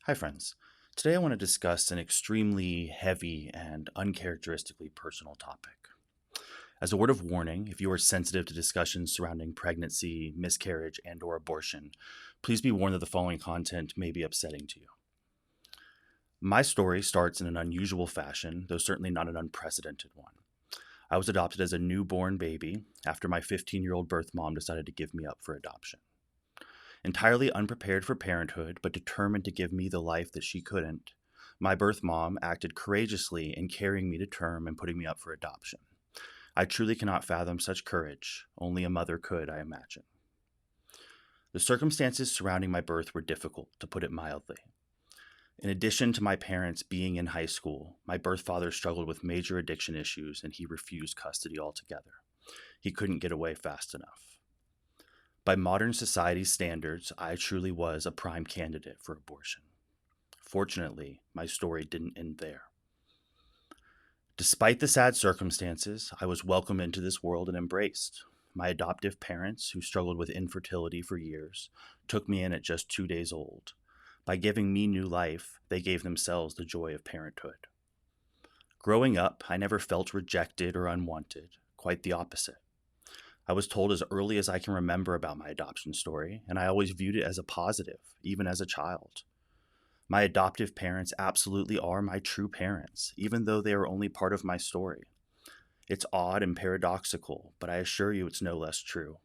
Hi, friends. Today I want to discuss an extremely heavy and uncharacteristically personal topic. As a word of warning, if you are sensitive to discussions surrounding pregnancy, miscarriage, and/or abortion, please be warned that the following content may be upsetting to you. My story starts in an unusual fashion, though certainly not an unprecedented one. I was adopted as a newborn baby after my 15-year-old birth mom decided to give me up for adoption. Entirely unprepared for parenthood, but determined to give me the life that she couldn't, my birth mom acted courageously in carrying me to term and putting me up for adoption. I truly cannot fathom such courage. Only a mother could, I imagine. The circumstances surrounding my birth were difficult, to put it mildly. In addition to my parents being in high school, my birth father struggled with major addiction issues and he refused custody altogether. He couldn't get away fast enough. By modern society's standards, I truly was a prime candidate for abortion. Fortunately, my story didn't end there. Despite the sad circumstances, I was welcomed into this world and embraced. My adoptive parents, who struggled with infertility for years, took me in at just 2 days old. By giving me new life, they gave themselves the joy of parenthood. Growing up, I never felt rejected or unwanted, quite the opposite. I was told as early as I can remember about my adoption story, and I always viewed it as a positive, even as a child. My adoptive parents absolutely are my true parents, even though they are only part of my story. It's odd and paradoxical, but I assure you it's no less true.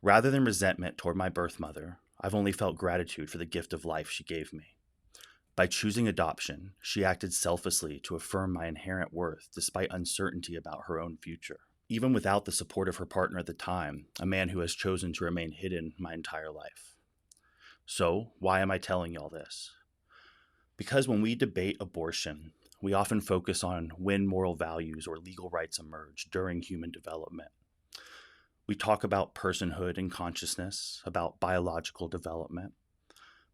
Rather than resentment toward my birth mother, I've only felt gratitude for the gift of life she gave me. By choosing adoption, she acted selflessly to affirm my inherent worth despite uncertainty about her own future. Even without the support of her partner at the time, a man who has chosen to remain hidden my entire life. So, why am I telling y'all this? Because when we debate abortion, we often focus on when moral values or legal rights emerge during human development. We talk about personhood and consciousness, about biological development.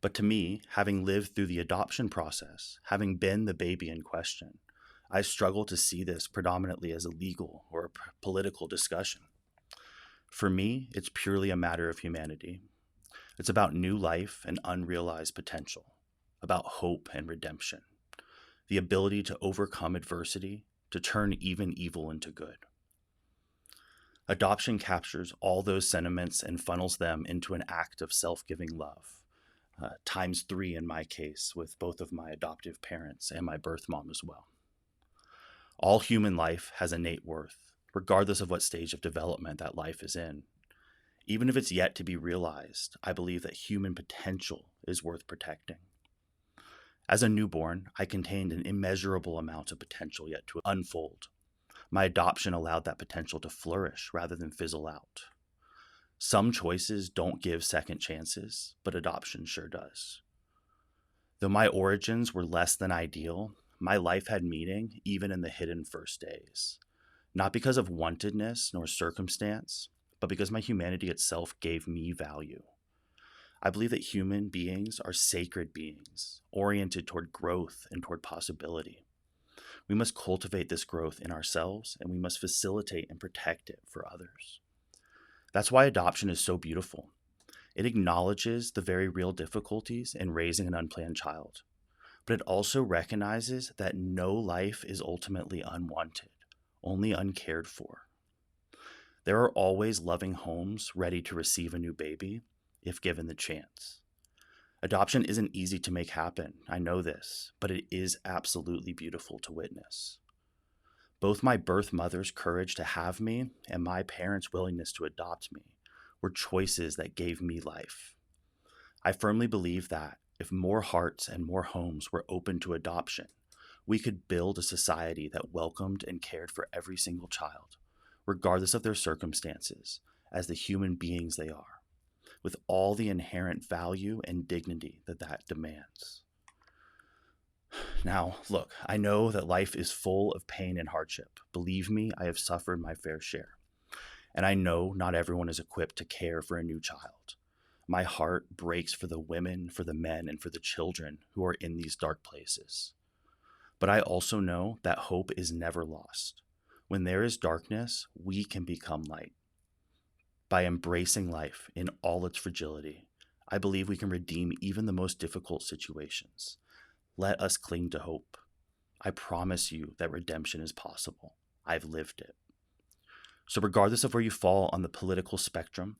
But to me, having lived through the adoption process, having been the baby in question, I struggle to see this predominantly as a legal or a political discussion. For me, it's purely a matter of humanity. It's about new life and unrealized potential, about hope and redemption, the ability to overcome adversity, to turn even evil into good. Adoption captures all those sentiments and funnels them into an act of self-giving love, times 3 in my case, with both of my adoptive parents and my birth mom as well. All human life has innate worth, regardless of what stage of development that life is in. Even if it's yet to be realized, I believe that human potential is worth protecting. As a newborn, I contained an immeasurable amount of potential yet to unfold. My adoption allowed that potential to flourish rather than fizzle out. Some choices don't give second chances, but adoption sure does. Though my origins were less than ideal, my life had meaning even in the hidden first days. Not because of wantedness nor circumstance, but because my humanity itself gave me value. I believe that human beings are sacred beings, oriented toward growth and toward possibility. We must cultivate this growth in ourselves, and we must facilitate and protect it for others. That's why adoption is so beautiful. It acknowledges the very real difficulties in raising an unplanned child, but it also recognizes that no life is ultimately unwanted, only uncared for. There are always loving homes ready to receive a new baby, if given the chance. Adoption isn't easy to make happen, I know this, but it is absolutely beautiful to witness. Both my birth mother's courage to have me and my parents' willingness to adopt me were choices that gave me life. I firmly believe that if more hearts and more homes were open to adoption, we could build a society that welcomed and cared for every single child, regardless of their circumstances, as the human beings they are, with all the inherent value and dignity that that demands. Now, look, I know that life is full of pain and hardship. Believe me, I have suffered my fair share. And I know not everyone is equipped to care for a new child. My heart breaks for the women, for the men, and for the children who are in these dark places. But I also know that hope is never lost. When there is darkness, we can become light. By embracing life in all its fragility, I believe we can redeem even the most difficult situations. Let us cling to hope. I promise you that redemption is possible. I've lived it. So, regardless of where you fall on the political spectrum,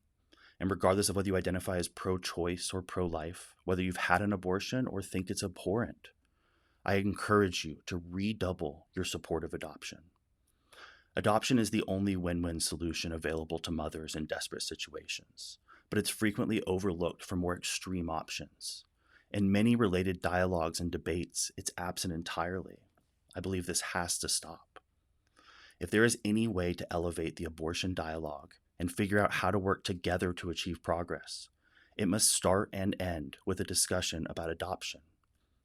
and regardless of whether you identify as pro choice or pro life, whether you've had an abortion or think it's abhorrent, I encourage you to redouble your support of adoption. Adoption is the only win win solution available to mothers in desperate situations, but it's frequently overlooked for more extreme options. In many related dialogues and debates, it's absent entirely. I believe this has to stop. If there is any way to elevate the abortion dialogue and figure out how to work together to achieve progress, it must start and end with a discussion about adoption.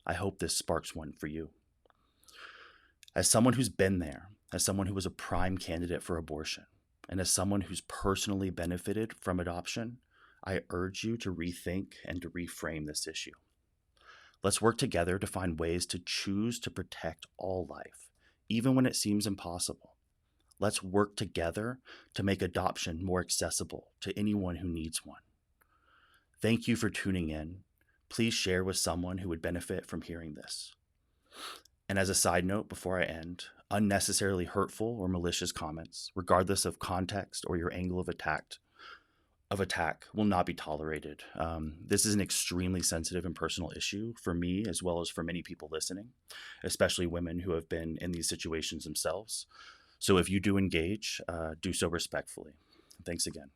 I hope this sparks one for you. As someone who's been there, as someone who was a prime candidate for abortion, and as someone who's personally benefited from adoption, I urge you to rethink and to reframe this issue. Let's work together to find ways to choose to protect all life, even when it seems impossible. Let's work together to make adoption more accessible to anyone who needs one. Thank you for tuning in. Please share with someone who would benefit from hearing this. And as a side note, before I end, unnecessarily hurtful or malicious comments, regardless of context or your angle of attack, will not be tolerated. This is an extremely sensitive and personal issue for me, as well as for many people listening, especially women who have been in these situations themselves. So if you do engage, do so respectfully. Thanks again.